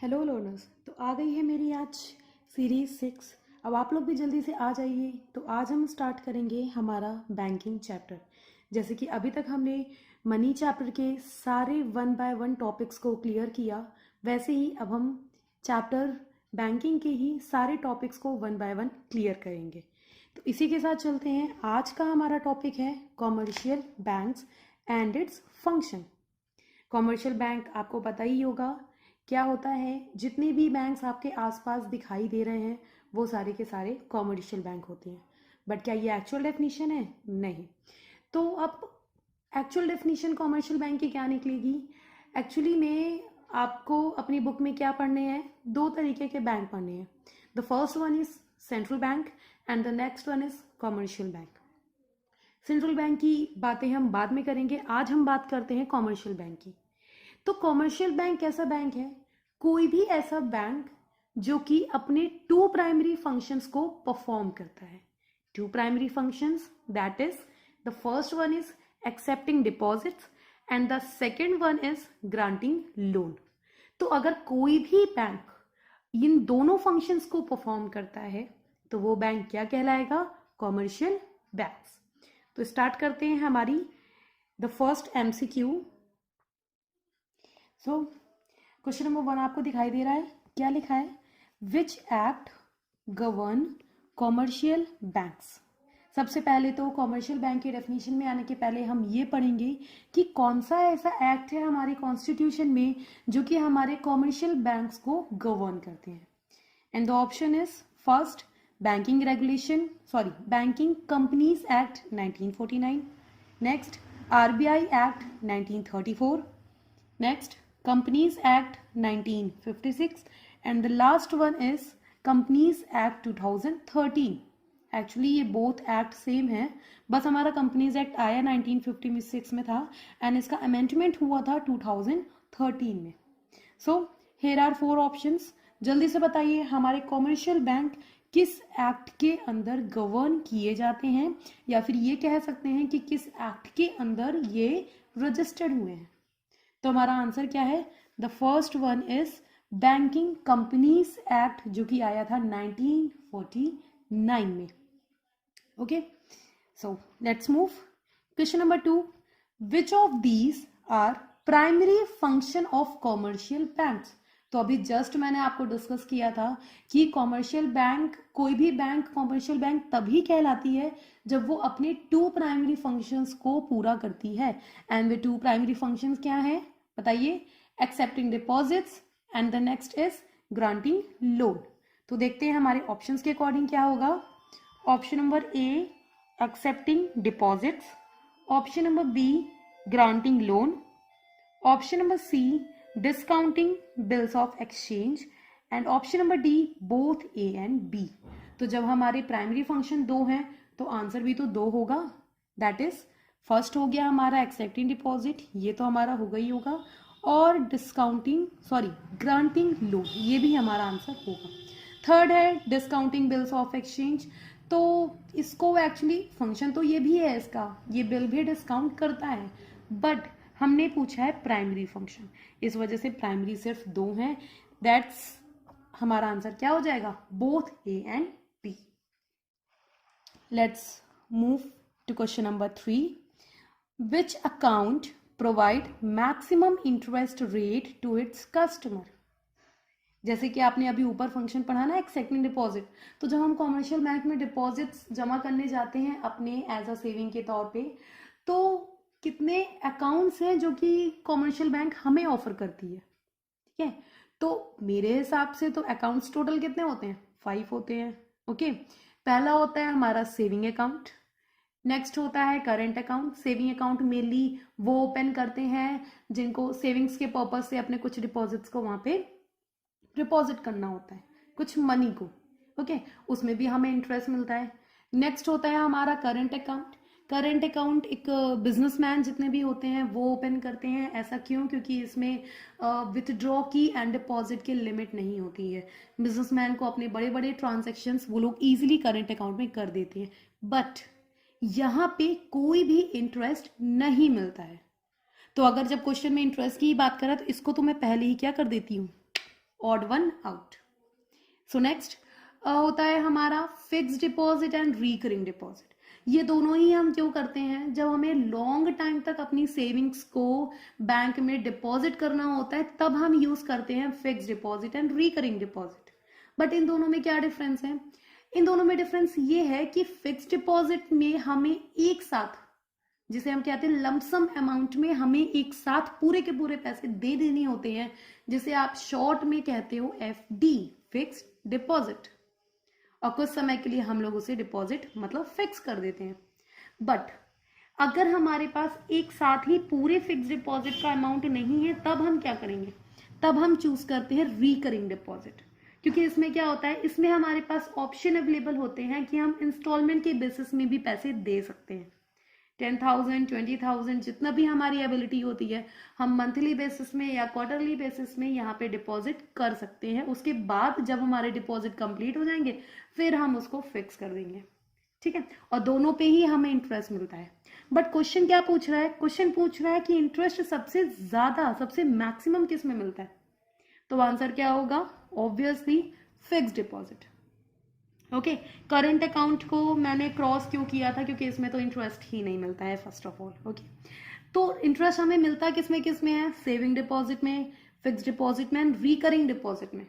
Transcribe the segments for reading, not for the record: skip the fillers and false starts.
Hello learners. तो आ गई है मेरी आज सीरीज 6। अब आप लोग भी जल्दी से आ जाइए। तो आज हम स्टार्ट करेंगे हमारा बैंकिंग चैप्टर। जैसे कि अभी तक हमने मनी चैप्टर के सारे 1 बाय 1 टॉपिक्स को क्लियर किया, वैसे ही अब हम चैप्टर बैंकिंग के ही सारे टॉपिक्स को 1 बाय 1 क्लियर करेंगे। तो इसी के साथ चलते हैं। आज का हमारा टॉपिक है commercial banks and its function. Commercial bank आपको पता ही होगा क्या होता है। जितने भी बैंक्स आपके आसपास दिखाई दे रहे हैं वो सारे के सारे कॉमर्शियल बैंक होते हैं। बट क्या ये एक्चुअल डेफिनेशन है? नहीं। तो अब एक्चुअल डेफिनेशन कॉमर्शियल बैंक की क्या निकलेगी? एक्चुअली में आपको अपनी बुक में क्या पढ़ने हैं? दो तरीके के बैंक पढ़ने हैं। The first one is central bank and the next one is commercial bank. Central bank की बातें हम बाद में करेंगे, आज हम बात करते हैं कॉमर्शियल बैंक की। तो कॉमर्शियल बैंक कैसा बैंक है? कोई भी ऐसा बैंक जो कि अपने टू प्राइमरी फंक्शंस को परफॉर्म करता है। Two primary functions, that is the first one is accepting deposits and the second one is granting loan. तो अगर कोई भी बैंक इन दोनों फंक्शंस को परफॉर्म करता है तो वो बैंक क्या कहलाएगा? Commercial banks. तो स्टार्ट करते हैं हमारी the first MCQ. So question number 1 आपको दिखाई दे रहा है, क्या लिखा है? Which act govern commercial banks. सबसे पहले तो कॉमर्शियल बैंक की डेफिनेशन में आने के पहले हम ये पढ़ेंगे कि कौन सा ऐसा एक्ट है हमारे कॉन्स्टिट्यूशन में जो कि हमारे कॉमर्शियल बैंक्स को गवर्न करते हैं। And the option is first banking regulation banking companies act 1949, next RBI act 1934, next companies act 1956 and the last one is companies act 2013। Actually ये बोथ एक्ट सेम है, बस हमारा कंपनीज एक्ट आया 1956 में था एंड इसका अमेंडमेंट हुआ था 2013 में। So here are 4 options. जल्दी से बताइए हमारे कॉमर्शियल बैंक किस एक्ट के अंदर गवर्न किए जाते हैं, या फिर ये कह सकते हैं कि किस एक्ट के अंदर ये रजिस्टर्ड हुए हैं। तो हमारा आंसर क्या है? The first one is banking companies act जो कि आया था 1949 में। Okay, so let's move. Question number 2, which of these are primary function of commercial banks. तो अभी जस्ट मैंने आपको डिस्कस किया था कि कॉमर्शियल बैंक, कोई भी बैंक कॉमर्शियल बैंक तभी कहलाती है जब वो अपने टू प्राइमरी फंक्शंस को पूरा करती है। एंड वे टू प्राइमरी फंक्शंस क्या है बताइए? Accepting deposits and the next is granting loan. तो देखते हैं हमारे ऑप्शंस के अकॉर्डिंग क्या होगा। Option number A accepting deposits, option number B granting loan, option number C discounting bills of exchange and option number D both A and B. तो जब हमारे प्राइमरी फंक्शन दो हैं तो आंसर भी तो दो होगा। दैट इज फर्स्ट हो गया हमारा एक्सेप्टिंग डिपॉजिट, ये तो हमारा होगा ही होगा, और ग्रांटिंग लोन, ये भी हमारा आंसर होगा। थर्ड है डिस्काउंटिंग बिल्स ऑफ एक्सचेंज। तो इसको एक्चुअली फंक्शन तो ये भी है इसका, ये बिल भी डिस्काउंट करता है, बट हमने पूछा है प्राइमरी फंक्शन, इस वजह से प्राइमरी सिर्फ दो हैं। दैट्स हमारा आंसर क्या हो जाएगा? Both A and B. Let's move to question number 3, which account provide maximum interest rate to its customer. जैसे कि आपने अभी ऊपर फंक्शन पढ़ा ना एक्सेप्टिंग डिपॉजिट, तो जब हम कॉमर्शियल बैंक में डिपॉजिट्स जमा करने जाते हैं अपने एज अ सेविंग के तौर पे, तो कितने अकाउंट्स हैं जो कि कॉमर्शियल बैंक हमें ऑफर करती है? ठीक है, तो मेरे हिसाब से तो अकाउंट्स टोटल कितने होते हैं? 5 होते हैं। ओके, पहला होता है हमारा सेविंग अकाउंट, नेक्स्ट होता है current account. Saving account mainly वो ओपन करते हैं जिनको सेविंग्स के पर्पज से अपने कुछ डिपॉजिट्स को वहां पे डिपॉजिट करना होता है, कुछ मनी को। ओके, उसमें भी हमें इंटरेस्ट मिलता है। नेक्स्ट होता है हमारा करंट अकाउंट। करंट अकाउंट एक बिजनेसमैन जितने भी होते हैं वो ओपन करते हैं। ऐसा क्यों? क्योंकि इसमें विथड्रॉ की एंड डिपॉजिट की लिमिट नहीं होती है। बिजनेसमैन को अपने बड़े बड़े ट्रांजेक्शन्स वो लोग इजीली करंट अकाउंट में कर देते हैं, बट यहाँ पे कोई भी इंटरेस्ट नहीं मिलता है। तो अगर जब क्वेश्चन में इंटरेस्ट की बात करें तो इसको तो मैं पहले ही क्या कर देती हूँ, odd one out. So next होता है हमारा fixed deposit and recurring deposit. ये दोनों ही हम क्यों करते हैं, जब हमें लॉन्ग टाइम तक अपनी सेविंग्स को बैंक में डिपॉजिट करना होता है तब हम यूज करते हैं fixed deposit and recurring deposit. But in दोनों में क्या डिफरेंस है, इन दोनों में डिफरेंस ये है कि फिक्स्ड डिपॉजिट में हमें एक साथ, जिसे हम कहते हैं लमसम अमाउंट में, हमें एक साथ पूरे के पूरे पैसे दे देने होते हैं, जिसे आप शॉर्ट में कहते हो एफडी, फिक्स्ड डिपॉजिट, और कुछ समय के लिए हम लोग उसे डिपॉजिट मतलब फिक्स कर देते हैं। बट अगर हमारे पास एक साथ ही पूरे फिक्स डिपॉजिट का अमाउंट नहीं है तब हम क्या करेंगे, तब हम चूज करते हैं रिकरिंग डिपॉजिट। क्योंकि इसमें क्या होता है, इसमें हमारे पास ऑप्शन अवेलेबल होते हैं कि हम इंस्टॉलमेंट के बेसिस में भी पैसे दे सकते हैं। 10,000, 20,000 जितना भी हमारी एबिलिटी होती है, हम मंथली बेसिस में या क्वार्टरली बेसिस में यहाँ पे डिपॉजिट कर सकते हैं। उसके बाद जब हमारे डिपॉजिट कंप्लीट हो जाएंगे फिर हम उसको फिक्स कर देंगे, ठीक है। और दोनों पे ही हमें इंटरेस्ट मिलता है। बट क्वेश्चन क्या पूछ रहा है, क्वेश्चन पूछ रहा है कि इंटरेस्ट सबसे ज्यादा, सबसे मैक्सिमम किस में मिलता है, तो आंसर क्या होगा, obviously fixed deposit. Okay, current account को मैंने क्रॉस क्यों किया था, क्योंकि इसमें तो इंटरेस्ट ही नहीं मिलता है फर्स्ट ऑफ ऑल। ओके, तो इंटरेस्ट हमें मिलता किसमें किसमें है, सेविंग डिपॉजिट में, फिक्स्ड डिपॉजिट में एंड रिकरिंग डिपॉजिट में।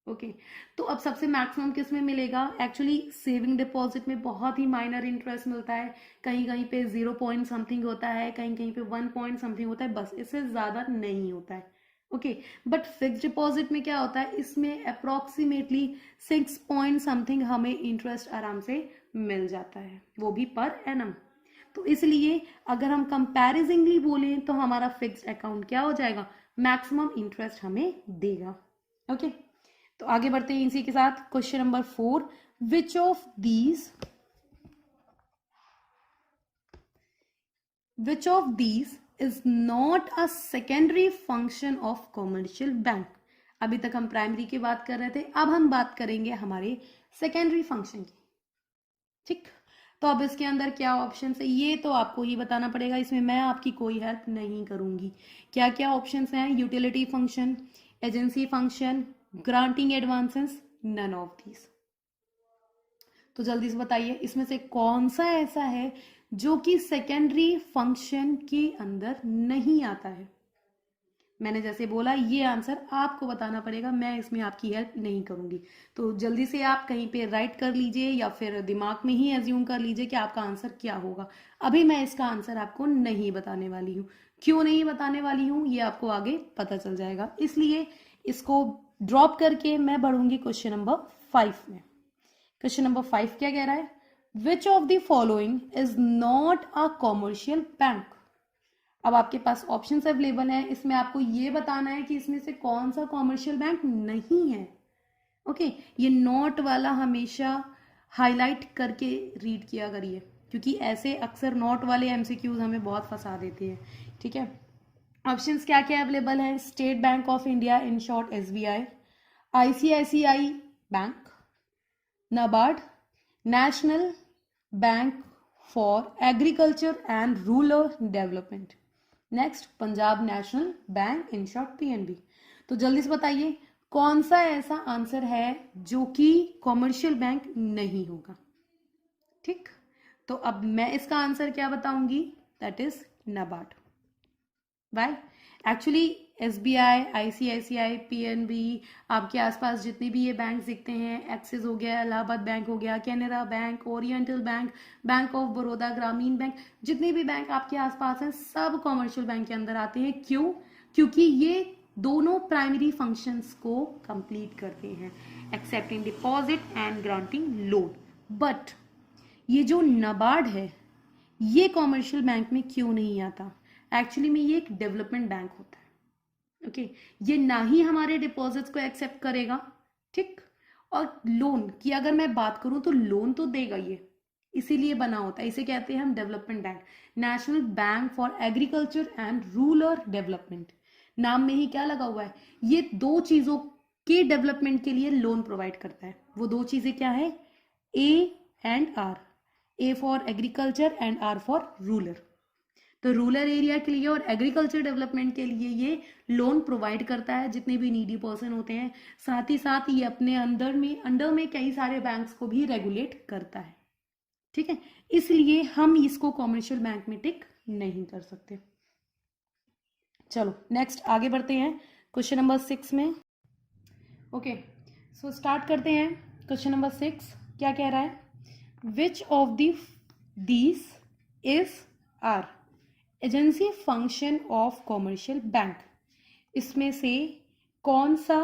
ओके, तो अब सबसे मैक्सिमम किस में मिलेगा, एक्चुअली सेविंग डिपॉजिट में बहुत ही माइनर इंटरेस्ट मिलता है, कहीं कहीं पे 0 पॉइंट समथिंग होता है, कहीं कहीं पे 1 पॉइंट समथिंग होता है, बस इससे ज्यादा नहीं होता है। ओके, बट फिक्स डिपॉजिट में क्या होता है, इसमें अप्रोक्सीमेटली 6 पॉइंट समथिंग हमें इंटरेस्ट आराम से मिल जाता है, वो भी पर एनम। तो इसलिए अगर हम कंपैरिजनली बोलें तो हमारा फिक्स्ड अकाउंट क्या हो जाएगा, मैक्सिमम इंटरेस्ट हमें देगा। ओके, तो आगे बढ़ते हैं इसी के साथ। Question number 4, which of these is not a secondary function of commercial bank। अभी तक हम प्राइमरी की बात कर रहे थे, अब हम बात करेंगे हमारे सेकेंडरी फंक्शन की, ठीक। तो अब इसके अंदर क्या ऑप्शन है ये तो आपको ही बताना पड़ेगा, इसमें मैं आपकी कोई हेल्प नहीं करूंगी। क्या क्या ऑप्शन हैं, utility function, agency function, granting advances, none of these. तो जल्दी से बताइए इसमें से कौन सा ऐसा है जो कि सेकेंडरी फंक्शन के अंदर नहीं आता है। मैंने जैसे बोला ये आंसर आपको बताना पड़ेगा, मैं इसमें आपकी हेल्प नहीं करूंगी। तो जल्दी से आप कहीं पे राइट कर लीजिए या फिर दिमाग में ही एज्यूम कर लीजिए कि आपका आंसर क्या होगा। अभी मैं इसका आंसर आपको नहीं बताने वाली हूँ, क्यों नहीं बताने वाली हूँ ये आपको आगे पता चल जाएगा, इसलिए इसको ड्रॉप करके मैं बढ़ूंगी क्वेश्चन नंबर 5 में। क्वेश्चन नंबर 5 क्या कह रहा है, which of the following is not a commercial bank. अब आपके पास ऑप्शन अवेलेबल है, इसमें आपको ये बताना है कि इसमें से कौन सा कॉमर्शियल बैंक नहीं है। ओके, ये नॉट वाला हमेशा हाईलाइट करके रीड किया करिए, क्योंकि ऐसे अक्सर नॉट वाले एमसीक्यूज हमें बहुत फंसा देते हैं, ठीक है। ऑप्शंस क्या क्या अवेलेबल है, state bank of India in short SBI, ICICI bank, NABARD, national bank for agriculture and rural development, next Punjab national bank in short PNB। तो जल्दी से बताइए कौन सा ऐसा आंसर है जो कि कॉमर्शियल बैंक नहीं होगा, ठीक। तो अब मैं इसका आंसर क्या बताऊंगी, that is NABARD। Why, actually SBI, ICICI, PNB, आपके आसपास जितने भी ये बैंक दिखते हैं, एक्सिस हो गया, इलाहाबाद बैंक हो गया, Canara bank, oriental bank, bank of Baroda, ग्रामीण बैंक, जितने भी बैंक आपके आसपास हैं सब कॉमर्शियल बैंक के अंदर आते हैं। क्यों, क्योंकि ये दोनों प्राइमरी फंक्शंस को कंप्लीट करते हैं, accepting deposit and granting loan. But ये जो NABARD है ये कॉमर्शियल बैंक में क्यों नहीं आता, एक्चुअली में ये एक डेवलपमेंट बैंक होता है। ओके, ये ना ही हमारे डिपॉजिट्स को एक्सेप्ट करेगा, ठीक, और लोन की अगर मैं बात करूं तो लोन तो देगा ये, इसीलिए बना होता है, इसे कहते हैं हम development bank, national bank for agriculture and rural development. नाम में ही क्या लगा हुआ है, ये दो चीजों के डेवलपमेंट के लिए लोन प्रोवाइड करता है। वो दो चीजें क्या है, A and R, A for agriculture and R for rural. तो रूरल एरिया के लिए और एग्रीकल्चर डेवलपमेंट के लिए ये लोन प्रोवाइड करता है जितने भी नीडी पर्सन होते हैं। साथ ही साथ ये अपने अंडर में कई सारे बैंक्स को भी रेगुलेट करता है। ठीक है, इसलिए हम इसको कॉमर्शियल बैंक में टिक नहीं कर सकते। चलो नेक्स्ट आगे बढ़ते हैं क्वेश्चन नंबर 6 में। ओके, सो स्टार्ट करते हैं। क्वेश्चन नंबर 6 क्या कह रहा है? Which of these is are agency function of commercial bank? इसमें से कौन सा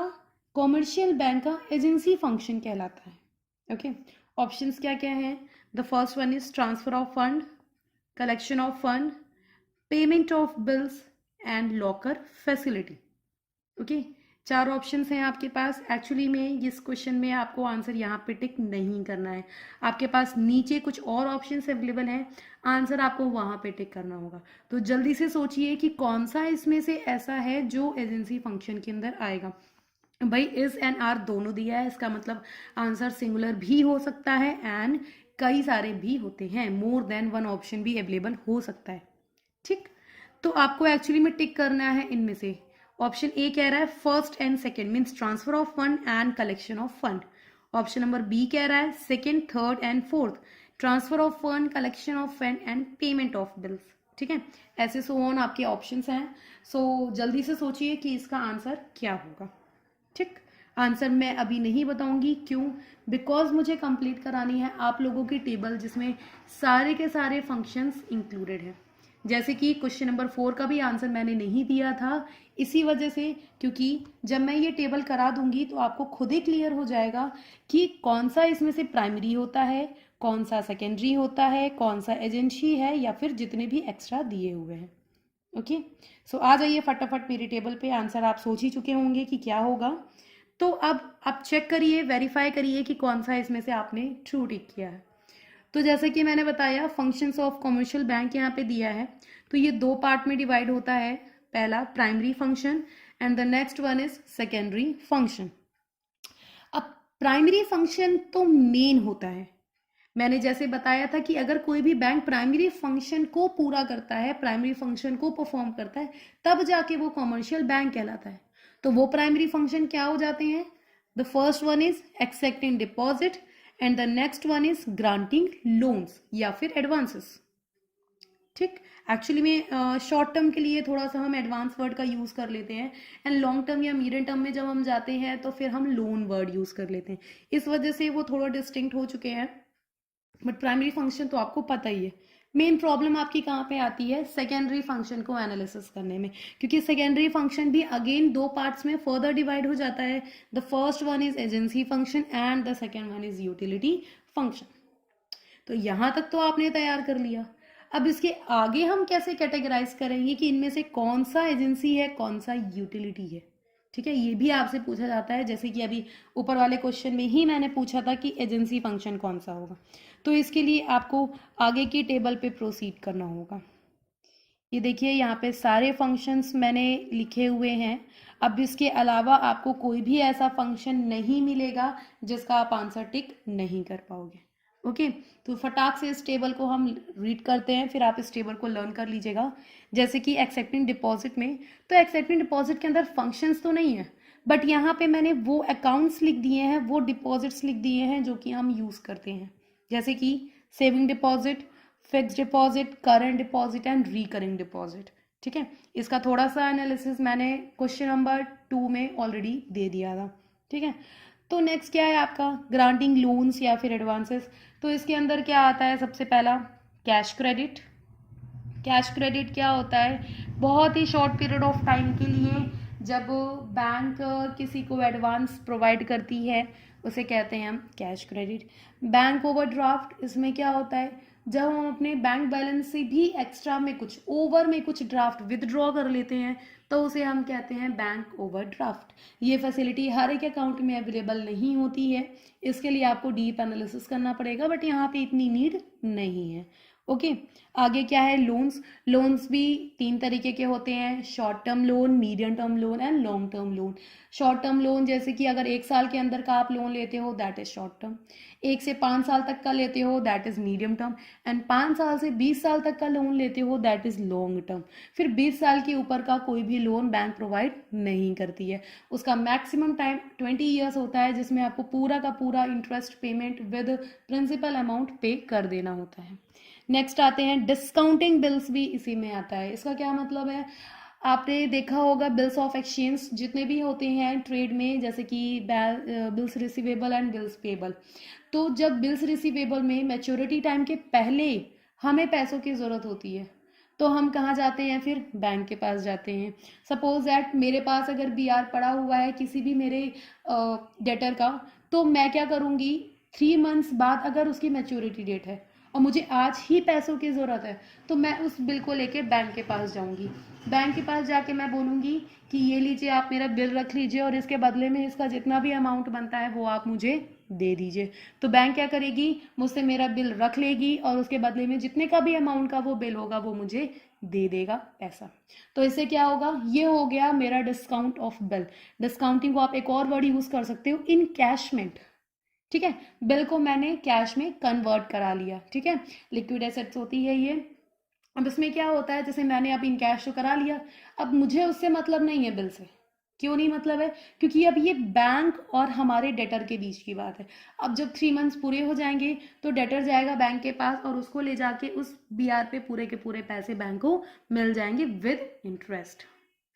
कॉमर्शियल बैंक का एजेंसी फंक्शन कहलाता है? ओके, ऑप्शंस क्या क्या हैं? The first one is transfer of fund, collection of fund, payment of bills and locker facility. Okay, 4 options हैं आपके पास। एक्चुअली में इस क्वेश्चन में आपको आंसर यहाँ पे टिक नहीं करना है, आपके पास नीचे कुछ और ऑप्शंस अवेलेबल हैं, आंसर आपको वहाँ पे टिक करना होगा। तो जल्दी से सोचिए कि कौन सा इसमें से ऐसा है जो एजेंसी फंक्शन के अंदर आएगा। भाई इज एंड आर दोनों दिया है, इसका मतलब आंसर सिंगुलर भी हो सकता है एंड कई सारे भी होते हैं, मोर देन वन ऑप्शन भी अवेलेबल हो सकता है। ठीक, तो आपको एक्चुअली में टिक करना है इनमें से। ऑप्शन ए कह रहा है first and second means transfer of fund and collection of fund. Option number B कह रहा है second, third and fourth, transfer of fund, collection of fund and payment of bills. ठीक है, ऐसे सो ऑन आपके ऑप्शंस हैं। सो जल्दी से सोचिए कि इसका आंसर क्या होगा। ठीक, आंसर मैं अभी नहीं बताऊंगी, क्यों? बिकॉज मुझे कंप्लीट करानी है आप लोगों की टेबल जिसमें सारे के सारे फंक्शंस इंक्लूडेड हैं। जैसे कि क्वेश्चन नंबर 4 का भी आंसर मैंने नहीं दिया था इसी वजह से, क्योंकि जब मैं ये टेबल करा दूंगी तो आपको खुद ही क्लियर हो जाएगा कि कौन सा इसमें से प्राइमरी होता है, कौन सा सेकेंडरी होता है, कौन सा एजेंसी है, या फिर जितने भी एक्स्ट्रा दिए हुए हैं। ओके, सो आ जाइए फटाफट मेरी टेबल पे। आंसर आप सोच ही चुके होंगे कि क्या होगा, तो अब आप चेक करिए, वेरीफाई करिए कि कौन सा इसमें से आपने ट्रू टिक किया है। तो जैसे कि मैंने बताया फंक्शंस ऑफ कमर्शियल बैंक यहाँ पे दिया है, तो ये 2 पार्ट में डिवाइड होता है। पहला primary function and the next one is secondary function. अब प्राइमरी फंक्शन तो मेन होता है, मैंने जैसे बताया था कि अगर कोई भी बैंक प्राइमरी फंक्शन को पूरा करता है, प्राइमरी फंक्शन को परफॉर्म करता है, तब जाके वो कमर्शियल बैंक कहलाता है। तो वो प्राइमरी फंक्शन क्या हो जाते हैं? The first one is accepting deposit and the next one is granting loans या फिर एडवांसेस। ठीक, एक्चुअली में शॉर्ट टर्म के लिए थोड़ा सा हम एडवांस वर्ड का यूज कर लेते हैं एंड लॉन्ग टर्म या मीडियम टर्म में जब हम जाते हैं तो फिर हम लोन वर्ड यूज कर लेते हैं, इस वजह से वो थोड़ा डिस्टिंक्ट हो चुके हैं। बट प्राइमरी फंक्शन तो आपको पता ही है। मेन प्रॉब्लम आपकी कहाँ पे आती है? सेकेंडरी फंक्शन को एनालिसिस करने में, क्योंकि सेकेंडरी फंक्शन भी अगेन 2 पार्ट्स में फर्दर डिवाइड हो जाता है। The first one is agency function and the second one is utility function. तो यहां तक तो आपने तैयार कर लिया। अब इसके आगे हम कैसे कैटेगराइज करेंगे कि इनमें से कौन सा एजेंसी है, कौन सा यूटिलिटी है? ठीक है, ये भी आपसे पूछा जाता है, जैसे कि अभी ऊपर वाले क्वेश्चन में ही मैंने पूछा था कि एजेंसी फंक्शन कौन सा होगा। तो इसके लिए आपको आगे की टेबल पे प्रोसीड करना होगा। ये देखिए यहाँ पे सारे फंक्शंस मैंने लिखे हुए हैं। अब इसके अलावा आपको कोई भी ऐसा फंक्शन नहीं मिलेगा जिसका आप आंसर टिक नहीं कर पाओगे। ओके, तो फटाक से इस टेबल को हम रीड करते हैं, फिर आप इस टेबल को लर्न कर लीजिएगा। जैसे कि एक्सेप्टिंग डिपॉजिट में, तो एक्सेप्टिंग डिपॉजिट के अंदर फंक्शंस तो नहीं है, बट यहाँ पे मैंने वो अकाउंट्स लिख दिए हैं, वो डिपॉजिट्स लिख दिए हैं जो कि हम यूज करते हैं, जैसे कि saving deposit, fix deposit, current deposit and recurring deposit. ठीक है, इसका थोड़ा सा एनालिसिस मैंने क्वेश्चन नंबर 2 में ऑलरेडी दे दिया था। ठीक है, तो नेक्स्ट क्या है आपका? ग्रांटिंग लोन्स या फिर एडवांसेस। तो इसके अंदर क्या आता है? सबसे पहला कैश क्रेडिट। कैश क्रेडिट क्या होता है? बहुत ही शॉर्ट पीरियड ऑफ टाइम के लिए जब बैंक किसी को एडवांस प्रोवाइड करती है उसे कहते हैं हम कैश क्रेडिट। बैंक ओवरड्राफ्ट, इसमें क्या होता है? जब हम अपने बैंक बैलेंस से भी एक्स्ट्रा में कुछ ओवर में कुछ ड्राफ्ट विदड्रॉ कर लेते हैं तो उसे हम कहते हैं बैंक ओवरड्राफ्ट। ये फैसिलिटी हर एक अकाउंट में अवेलेबल नहीं होती है, इसके लिए आपको डीप एनालिसिस करना पड़ेगा, बट यहाँ पे इतनी नीड नहीं है। ओके। आगे क्या है, लोन्स। लोन्स भी 3 तरीके के होते हैं, short term loan, medium term loan and long term loan. Short term loan जैसे कि अगर 1 साल के अंदर का आप लोन लेते हो दैट इज शॉर्ट टर्म, 1 से 5 साल तक का लेते हो that is medium term, and 5 साल से 20 साल तक का लोन लेते हो दैट इज लॉन्ग टर्म। फिर 20 साल के ऊपर का कोई भी लोन बैंक प्रोवाइड नहीं करती है। उसका मैक्सिमम टाइम 20 ईयर्स होता है, जिसमें आपको पूरा का पूरा interest payment with principal amount pay कर देना होता है। नेक्स्ट आते हैं डिस्काउंटिंग बिल्स, भी इसी में आता है। इसका क्या मतलब है, आपने देखा होगा बिल्स ऑफ एक्सचेंज जितने भी होते हैं ट्रेड में, जैसे कि bills receivable and bills payable. तो जब बिल्स रिसीवेबल में मैच्योरिटी टाइम के पहले हमें पैसों की ज़रूरत होती है तो हम कहाँ जाते हैं, फिर बैंक के पास जाते हैं। सपोज दैट मेरे पास अगर BR पड़ा हुआ है किसी भी मेरे डेटर का, तो मैं क्या करूँगी, 3 मंथ्स बाद अगर उसकी मैच्योरिटी डेट है और मुझे आज ही पैसों की ज़रूरत है तो मैं उस बिल को लेके बैंक के पास जाऊंगी। बैंक के पास जाके मैं बोलूँगी कि ये लीजिए, आप मेरा बिल रख लीजिए और इसके बदले में इसका जितना भी अमाउंट बनता है वो आप मुझे दे दीजिए। तो बैंक क्या करेगी, मुझसे मेरा बिल रख लेगी और उसके बदले में जितने का भी अमाउंट का वो बिल होगा वो मुझे दे देगा पैसा। तो इससे क्या होगा, ये हो गया मेरा डिस्काउंट ऑफ बिल। डिस्काउंटिंग को आप एक और वर्ड यूज कर सकते हो, इनकैशमेंट। ठीक है, बिल को मैंने कैश में कन्वर्ट करा लिया। ठीक है, लिक्विड एसेट्स होती है ये। अब इसमें क्या होता है, जैसे मैंने अब इन कैश तो करा लिया, अब मुझे उससे मतलब नहीं है बिल से। क्यों नहीं मतलब है, क्योंकि अब ये बैंक और हमारे डेटर के बीच की बात है। अब जब 3 मंथ्स पूरे हो जाएंगे तो डेटर जाएगा बैंक के पास और उसको ले जाके उस BR पे पूरे के पूरे पैसे बैंक को मिल जाएंगे विद इंटरेस्ट।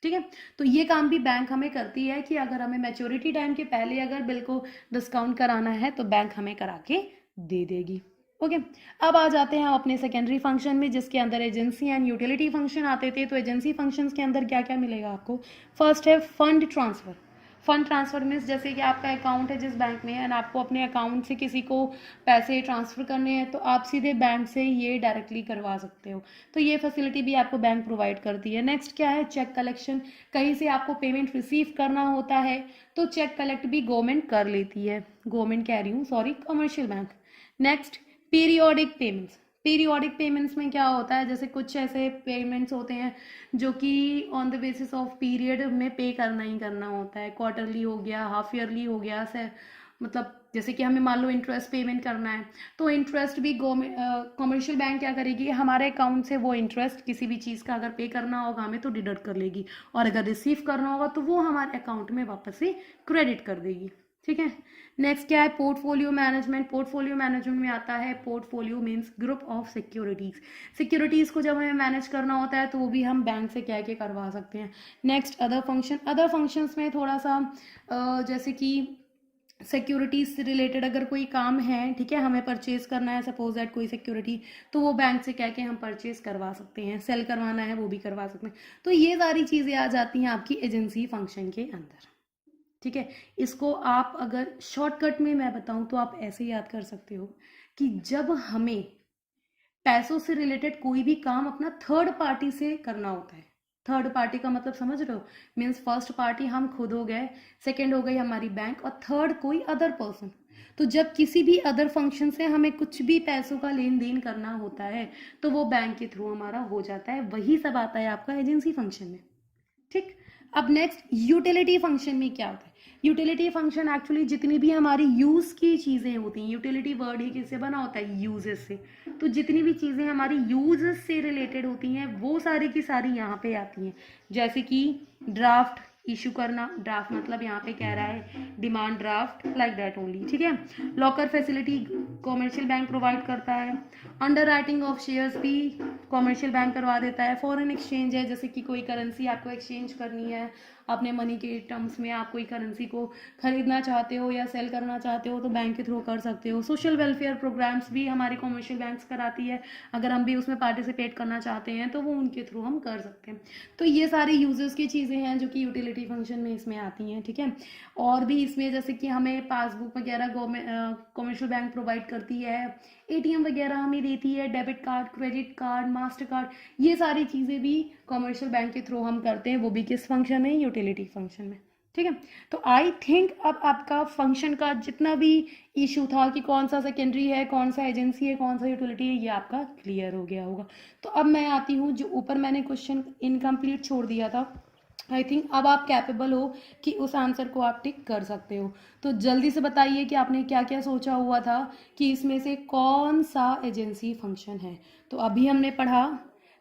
ठीक है, तो ये काम भी बैंक हमें करती है कि अगर हमें मैच्योरिटी टाइम के पहले अगर बिल को डिस्काउंट कराना है तो बैंक हमें करा के दे देगी। ओके, अब आ जाते हैं अपने सेकेंडरी फंक्शन में, जिसके अंदर एजेंसी एंड यूटिलिटी फंक्शन आते थे। तो एजेंसी फंक्शंस के अंदर क्या क्या मिलेगा आपको, फर्स्ट है fund transfer. Fund transfer means जैसे कि आपका अकाउंट है जिस बैंक में एंड आपको अपने अकाउंट से किसी को पैसे ट्रांसफर करने हैं तो आप सीधे बैंक से ये डायरेक्टली करवा सकते हो। तो ये फैसिलिटी भी आपको बैंक प्रोवाइड करती है। नेक्स्ट क्या है, चेक कलेक्शन। कहीं से आपको पेमेंट रिसीव करना होता है तो चेक कलेक्ट भी गवर्नमेंट कर लेती है, गवर्नमेंट कह रही हूँ, sorry, commercial bank. Next periodic payments. Periodic payments में क्या होता है, जैसे कुछ ऐसे पेमेंट्स होते हैं जो कि on the basis of period में पे करना ही करना होता है। क्वार्टरली हो गया, हाफ ईयरली हो गया, से मतलब जैसे कि हमें मान लो इंटरेस्ट पेमेंट करना है तो इंटरेस्ट भी कमर्शियल बैंक क्या करेगी, हमारे अकाउंट से वो इंटरेस्ट किसी भी चीज़ का अगर पे करना होगा हमें तो डिडक्ट कर लेगी, और अगर रिसीव करना होगा तो वो हमारे अकाउंट में वापस से क्रेडिट कर देगी। ठीक है, नेक्स्ट क्या है, पोर्टफोलियो मैनेजमेंट। पोर्टफोलियो मैनेजमेंट में आता है, portfolio means group of securities. Securities को जब हमें मैनेज करना होता है तो वो भी हम बैंक से कह के करवा सकते हैं। Next other function. Other functions में थोड़ा सा जैसे कि सिक्योरिटीज से रिलेटेड अगर कोई काम है, ठीक है, हमें परचेज करना है सपोज दैट कोई सिक्योरिटी, तो वो बैंक से कह के हम परचेज करवा सकते हैं। सेल करवाना है वो भी करवा सकते हैं। तो ये सारी चीज़ें आ जाती हैं आपकी एजेंसी फंक्शन के अंदर। ठीक है, इसको आप अगर शॉर्टकट में मैं बताऊं तो आप ऐसे याद कर सकते हो कि जब हमें पैसों से रिलेटेड कोई भी काम अपना थर्ड पार्टी से करना होता है, थर्ड पार्टी का मतलब समझ रहे हो, मीन्स फर्स्ट पार्टी हम खुद हो गए, सेकंड हो गई हमारी बैंक, और थर्ड कोई अदर पर्सन। तो जब किसी भी अदर फंक्शन से हमें कुछ भी पैसों का लेन देन करना होता है तो वो बैंक के थ्रू हमारा हो जाता है। वही सब आता है आपका एजेंसी फंक्शन में। ठीक, अब नेक्स्ट यूटिलिटी फंक्शन में क्या होता है। यूटिलिटी फंक्शन एक्चुअली जितनी भी हमारी यूज की चीजें होती हैं, यूटिलिटी वर्ड ही किससे बना होता है, यूजेस से। तो जितनी भी चीजें हमारी यूजेस से रिलेटेड होती हैं वो सारी की सारी यहाँ पे आती हैं। जैसे कि ड्राफ्ट इशू करना, ड्राफ्ट मतलब यहाँ पे कह रहा है demand draft, like that only. ठीक है, locker facility commercial bank provide करता है। अंडर राइटिंग ऑफ शेयर्स भी कॉमर्शियल बैंक करवा देता है। फॉरेन एक्सचेंज है, जैसे कि कोई करेंसी आपको एक्सचेंज करनी है अपने मनी के टर्म्स में, आप कोई करेंसी को खरीदना चाहते हो या सेल करना चाहते हो तो बैंक के थ्रू कर सकते हो। सोशल वेलफेयर प्रोग्राम्स भी हमारी कॉमर्शियल बैंक्स कराती है, अगर हम भी उसमें पार्टिसिपेट करना चाहते हैं तो वो उनके थ्रू हम कर सकते हैं। तो ये सारी यूजर्स की चीज़ें हैं जो कि यूटिलिटी फंक्शन में इसमें आती हैं। ठीक है, और भी इसमें जैसे कि हमें पासबुक वगैरह गवर्नमेंट कॉमर्शियल बैंक प्रोवाइड करती है, ATM वगैरह हमें देती है, debit card, credit card, master card, ये सारी चीज़ें भी कॉमर्शियल बैंक के थ्रू हम करते हैं, वो भी किस फंक्शन में, यूटिलिटी फंक्शन में। ठीक है। तो आई थिंक अब आपका फंक्शन का जितना भी इशू था कि कौन सा सेकेंडरी है, कौन सा एजेंसी है, कौन सा यूटिलिटी है, ये आपका क्लियर हो गया होगा। तो अब मैं आती हूँ, जो ऊपर मैंने क्वेश्चन इनकम्प्लीट छोड़ दिया था, आई थिंक अब आप कैपेबल हो कि उस आंसर को आप टिक कर सकते हो। तो जल्दी से बताइए कि आपने क्या क्या सोचा हुआ था कि इसमें से कौन सा एजेंसी फंक्शन है। तो अभी हमने पढ़ा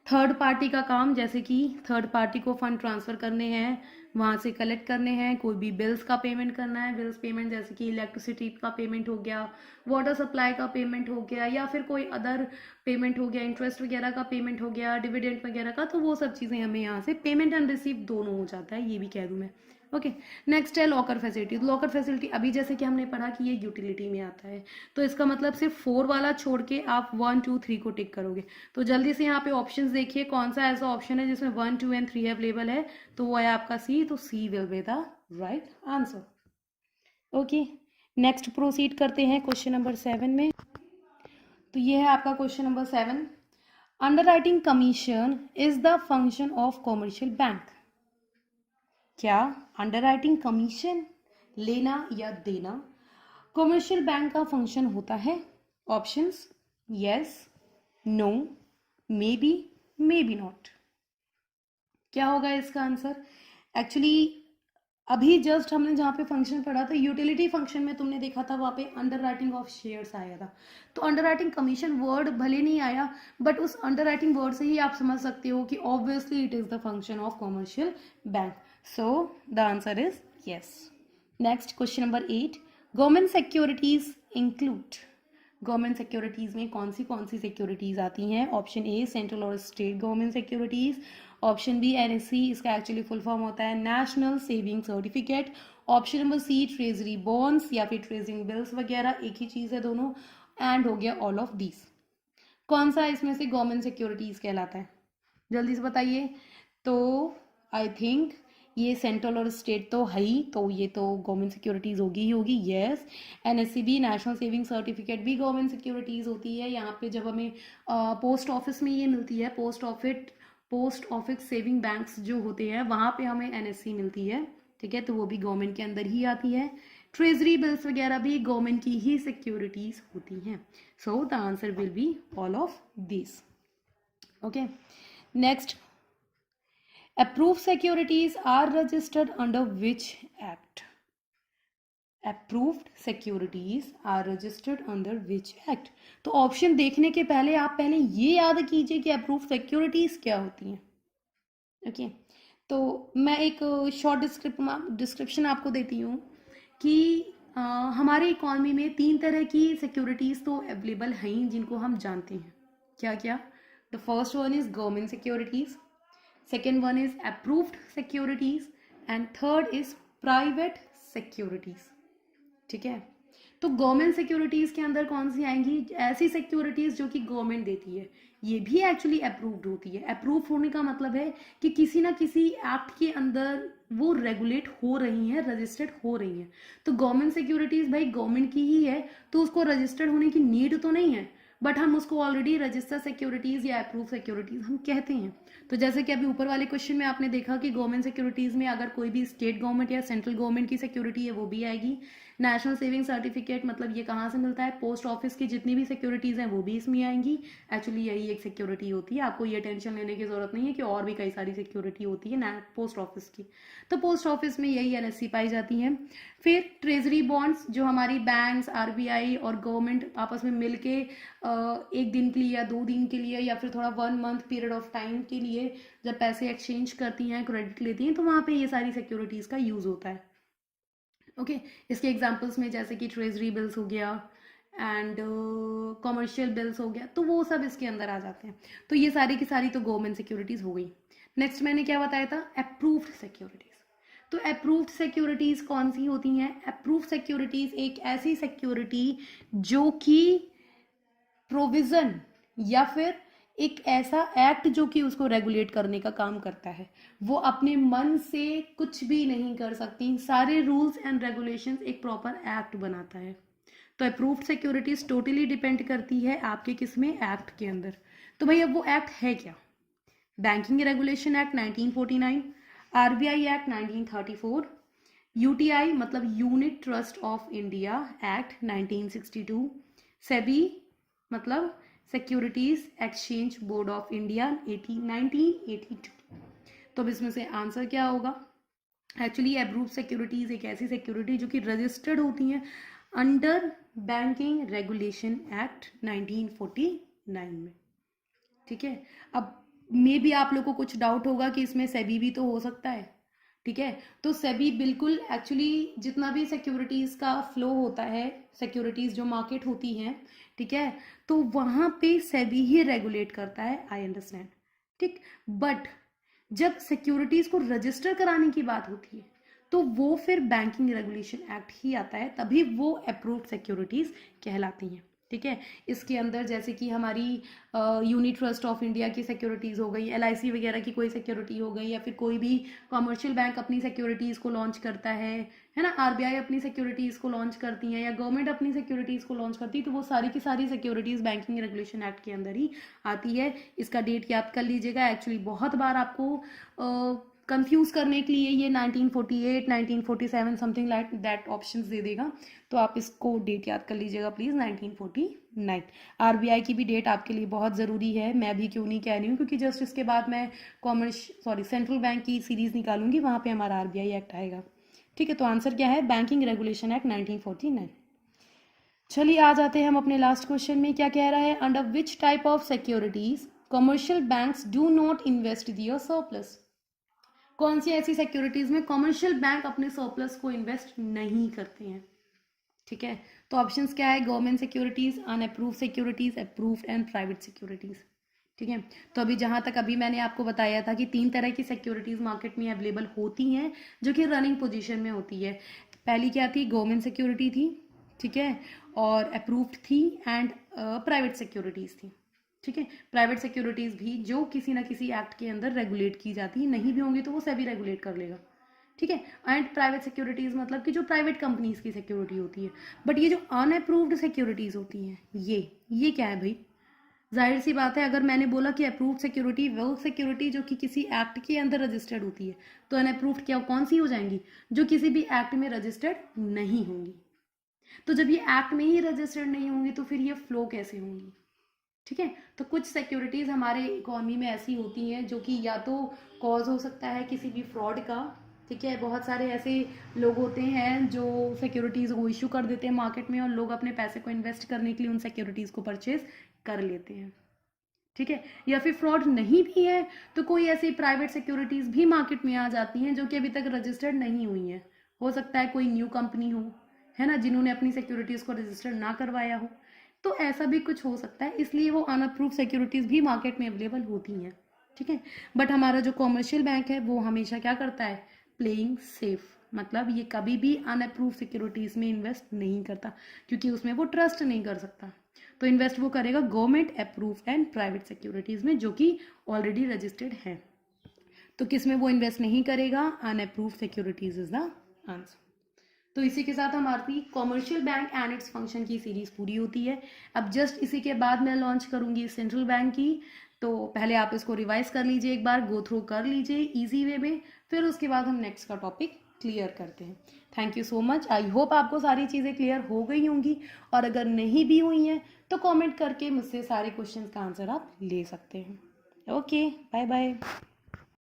थर्ड पार्टी का काम, जैसे कि थर्ड पार्टी को फंड ट्रांसफ़र करने हैं, वहाँ से कलेक्ट करने हैं, कोई भी बिल्स का पेमेंट करना है, बिल्स पेमेंट जैसे कि इलेक्ट्रिसिटी का पेमेंट हो गया, वाटर सप्लाई का पेमेंट हो गया, या फिर कोई अदर पेमेंट हो गया, इंटरेस्ट वगैरह का पेमेंट हो गया, डिविडेंड वगैरह का, तो वो सब चीज़ें हमें यहाँ से पेमेंट एंड रिसीव दोनों हो जाता है, ये भी कह दूँ मैं। ओके। नेक्स्ट है लॉकर फैसिलिटी। लॉकर फैसिलिटी अभी जैसे कि हमने पढ़ा कि ये यूटिलिटी में आता है, तो इसका मतलब सिर्फ 4 वाला छोड़ के आप 1 2 3 को टिक करोगे। तो जल्दी से यहाँ पे ऑप्शंस देखिए, कौन सा ऐसा ऑप्शन है जिसमें 1 2 एंड 3 अवेलेबल है, तो वो है आपका सी। तो C will be the right answer. Okay, next proceed करते हैं क्वेश्चन नंबर 7 में। तो ये है आपका question number 7। Underwriting commission is the function of commercial bank. क्या अंडरराइटिंग कमीशन, लेना या देना, कॉमर्शियल बैंक का फंक्शन होता है? Options yes, no, maybe not. क्या होगा इसका आंसर? एक्चुअली अभी जस्ट हमने जहाँ पे फंक्शन पढ़ा था, यूटिलिटी फंक्शन में तुमने देखा था वहाँ पे अंडर राइटिंग ऑफ शेयर्स आया था। तो अंडर राइटिंग कमीशन वर्ड भले नहीं आया, बट उस अंडर राइटिंग वर्ड से ही आप समझ सकते हो कि obviously it is the function of commercial bank. So the answer is yes. Next question number 8। Government securities include. Government securities में कौन सी सिक्योरिटीज आती हैं? ऑप्शन ए सेंट्रल और state government securities, option B NSC, इसका actually full form होता है national saving certificate, option number C treasury bonds या फिर ट्रेजरिंग बिल्स वगैरह, एक ही चीज़ है दोनों, एंड हो गया ऑल ऑफ दीज। कौन सा इसमें से गवर्नमेंट सिक्योरिटीज कहलाता है? जल्दी से बताइए। तो आई थिंक ये सेंट्रल और स्टेट तो है ही, तो ये तो गवर्नमेंट सिक्योरिटीज होगी ही होगी। यस, एनएससीबी नेशनल सेविंग सर्टिफिकेट भी गवर्नमेंट सिक्योरिटीज होती है। यहाँ पे जब हमें पोस्ट ऑफिस में ये मिलती है, पोस्ट ऑफिस सेविंग बैंक्स जो होते हैं वहाँ पे हमें एनएससी मिलती है, ठीक है, तो वो भी गवर्नमेंट के अंदर ही आती है। ट्रेजरी बिल्स वगैरह भी गवर्नमेंट की ही सिक्योरिटीज होती हैं। सो the answer will be all of this. Okay, next, approved securities are registered under which act? approved securities are registered under which act? तो ऑप्शन देखने के पहले आप पहले ये याद कीजिए कि approved securities क्या होती हैं। ओके, तो मैं एक शॉर्ट डिस्क्रिप्शन आपको देती हूँ कि हमारे इकॉनमी में 3 तरह की सिक्योरिटीज़ तो अवेलेबल हैं जिनको हम जानते हैं। क्या क्या? The first one is government securities, second one is approved securities and third is private securities। ठीक है, तो गवर्नमेंट सिक्योरिटीज के अंदर कौन सी आएंगी? ऐसी सिक्योरिटीज जो कि गवर्नमेंट देती है, ये भी एक्चुअली अप्रूव्ड होती है। अप्रूव होने का मतलब है कि किसी ना किसी एक्ट के अंदर वो रेगुलेट हो रही हैं, रजिस्टर्ड हो रही हैं। तो गवर्नमेंट सिक्योरिटीज भाई गवर्नमेंट की ही है, तो उसको रजिस्टर्ड होने की नीड तो नहीं है, बट हम उसको ऑलरेडी रजिस्टर्ड सिक्योरिटीज या अप्रूव सिक्योरिटीज हम कहते हैं। तो जैसे कि अभी ऊपर वाले क्वेश्चन में आपने देखा कि गवर्नमेंट सिक्योरिटीज में अगर कोई भी स्टेट गवर्नमेंट या सेंट्रल गवर्नमेंट की सिक्योरिटी है वो भी आएगी। नेशनल सेविंग सर्टिफिकेट मतलब ये कहाँ से मिलता है? पोस्ट ऑफिस की जितनी भी सिक्योरिटीज हैं वो भी इसमें आएंगी। एक्चुअली यही एक सिक्योरिटी होती है, आपको ये टेंशन लेने की जरूरत नहीं है कि और भी कई सारी सिक्योरिटी होती है पोस्ट ऑफिस की। तो पोस्ट ऑफिस में यही एनएससी पाई जाती है। फिर ट्रेजरी बॉन्ड्स जो हमारी बैंक्स, आरबीआई और गवर्नमेंट आपस में मिलके 1 दिन के लिए या 2 दिन के लिए या फिर थोड़ा 1 मंथ पीरियड ऑफ टाइम के लिए जब पैसे एक्सचेंज करती हैं, क्रेडिट लेती हैं, तो वहाँ पे ये सारी सिक्योरिटीज का यूज होता है। ओके, इसके एग्जांपल्स में जैसे कि ट्रेजरी बिल्स हो गया एंड कॉमर्शियल बिल्स हो गया, तो वो सब इसके अंदर आ जाते हैं। तो ये सारी की सारी तो गवर्नमेंट सिक्योरिटीज हो गई। नेक्स्ट मैंने क्या बताया था? Approved securities. तो अप्रूव्ड सिक्योरिटीज कौन सी होती हैं? अप्रूव्ड सिक्योरिटीज एक ऐसी सिक्योरिटी जो कि प्रोविजन या फिर एक ऐसा एक्ट जो कि उसको रेगुलेट करने का काम करता है, वो अपने मन से कुछ भी नहीं कर सकती, सारे रूल्स एंड रेगुलेशंस एक प्रॉपर एक्ट बनाता है। तो अप्रूव्ड सिक्योरिटीज टोटली डिपेंड करती है आपके किसमें? एक्ट के अंदर। तो भाई अब वो एक्ट है क्या? Banking regulation act 1949, RBI act 1934, UTI मतलब unit trust of India act 1962, SEBI मतलब securities exchange board of India 1982। तो अब इसमें से आंसर क्या होगा? एक्चुअली अप्रूव सिक्योरिटीज एक ऐसी सिक्योरिटी जो कि रजिस्टर्ड होती हैं अंडर बैंकिंग रेगुलेशन एक्ट 1949 में। ठीक है, अब मे भी आप लोग को कुछ डाउट होगा कि इसमें सेबी भी तो हो सकता है। ठीक है, तो सेबी बिल्कुल एक्चुअली जितना भी सिक्योरिटीज का फ्लो होता है, सिक्योरिटीज जो मार्केट होती हैं, ठीक है, तो वहां पे सेबी ही रेगुलेट करता है, आई अंडरस्टैंड। ठीक, बट जब सिक्योरिटीज को रजिस्टर कराने की बात होती है तो वो फिर बैंकिंग रेगुलेशन एक्ट ही आता है, तभी वो अप्रूव्ड सिक्योरिटीज कहलाती हैं। ठीक है, इसके अंदर जैसे कि हमारी यूनिट ट्रस्ट ऑफ इंडिया की सिक्योरिटीज हो गई, एलआईसी वगैरह की कोई सिक्योरिटी हो गई, या फिर कोई भी कमर्शियल बैंक अपनी सिक्योरिटीज को लॉन्च करता है ना, आरबीआई अपनी सिक्योरिटीज को लॉन्च करती है या गवर्नमेंट अपनी सिक्योरिटीज को लॉन्च करती है, तो वो सारी की सारी सिक्योरिटीज बैंकिंग रेगुलेशन एक्ट के अंदर ही आती है। इसका डेट याद कर लीजिएगा, एक्चुअली बहुत बार आपको कंफ्यूज करने के लिए ये 1948 1947 समथिंग लाइक दैट ऑप्शंस दे देगा, तो आप इसको डेट याद कर लीजिएगा प्लीज, 1949। आरबीआई की भी डेट आपके लिए बहुत ज़रूरी है, मैं भी क्यों नहीं कह रही हूँ, क्योंकि जस्ट इसके बाद मैं सेंट्रल बैंक की सीरीज निकालूंगी, वहाँ पे हमारा आरबीआई एक्ट आएगा। ठीक है, तो आंसर क्या है? Banking regulation act 1949। चलिए आ जाते हैं हम अपने लास्ट क्वेश्चन में। क्या कह रहा है? Under which type of securities commercial banks do not invest their surplus. कौन सी ऐसी सिक्योरिटीज में कमर्शियल बैंक अपने सरप्लस को इन्वेस्ट नहीं करते हैं? ठीक है, तो ऑप्शंस क्या है? Government securities, unapproved securities, approved and private securities. ठीक है, तो अभी जहां तक अभी मैंने आपको बताया था कि 3 तरह की सिक्योरिटीज मार्केट में अवेलेबल होती हैं जो कि रनिंग पोजीशन में होती है। पहली क्या थी? गवर्नमेंट सिक्योरिटी थी, ठीक है, और अप्रूव्ड थी, एंड प्राइवेट सिक्योरिटीज थी। ठीक है, प्राइवेट सिक्योरिटीज भी जो किसी ना किसी एक्ट के अंदर रेगुलेट की जाती है, नहीं भी होंगी तो वो सेबी रेगुलेट कर लेगा। ठीक है, एंड प्राइवेट सिक्योरिटीज मतलब कि जो प्राइवेट कंपनीज की सिक्योरिटी होती है। बट ये जो अनअप्रूव्ड सिक्योरिटीज होती हैं, ये क्या है भाई? जाहिर सी बात है, अगर मैंने बोला कि अप्रूव्ड सिक्योरिटी वो सिक्योरिटी जो कि किसी एक्ट के अंदर रजिस्टर्ड होती है, तो अनअप्रूव्ड क्या कौन सी हो जाएंगी? जो किसी भी एक्ट में रजिस्टर्ड नहीं होंगी। तो जब ये एक्ट में ही रजिस्टर्ड नहीं होंगी तो फिर ये फ्लो कैसे होंगी? ठीक है, तो कुछ सिक्योरिटीज हमारे इकोनॉमी में ऐसी होती हैं जो कि या तो कॉज हो सकता है किसी भी फ्रॉड का। ठीक है, बहुत सारे ऐसे लोग होते हैं जो सिक्योरिटीज को इशू कर देते हैं मार्केट में और लोग अपने पैसे को इन्वेस्ट करने के लिए उन सिक्योरिटीज को परचेज कर लेते हैं। ठीक है, या फिर फ्रॉड नहीं भी है तो कोई ऐसी प्राइवेट सिक्योरिटीज भी मार्केट में आ जाती हैं जो कि अभी तक रजिस्टर्ड नहीं हुई हैं। हो सकता है कोई न्यू कंपनी हो, है ना, जिन्होंने अपनी सिक्योरिटीज को रजिस्टर ना करवाया हो, तो ऐसा भी कुछ हो सकता है, इसलिए वो अनअप्रूव सिक्योरिटीज भी मार्केट में अवेलेबल होती हैं। ठीक है, बट हमारा जो कॉमर्शियल बैंक है वो हमेशा क्या करता है? प्लेइंग सेफ, मतलब ये कभी भी अनअप्रूव सिक्योरिटीज में इन्वेस्ट नहीं करता, क्योंकि उसमें वो ट्रस्ट नहीं कर सकता। तो इन्वेस्ट वो करेगा government approve and private securities में जो कि ऑलरेडी रजिस्टर्ड है। तो किस में वो इन्वेस्ट नहीं करेगा? Unapprove securities is the answer. तो इसी के साथ हमारी commercial bank and its function की सीरीज पूरी होती है। अब जस्ट इसी के बाद मैं लॉन्च करूंगी सेंट्रल बैंक की, तो पहले आप इसको रिवाइज कर लीजिए, एक बार गो थ्रू कर लीजिए इजी वे में, फिर उसके बाद हम नेक्स्ट का टॉपिक क्लियर करते हैं। Thank you so much, I hope आपको सारी चीज़ें क्लियर हो गई होंगी, और अगर नहीं भी हुई हैं तो कमेंट करके मुझसे सारे क्वेश्चंस का आंसर आप ले सकते हैं। Okay, bye bye.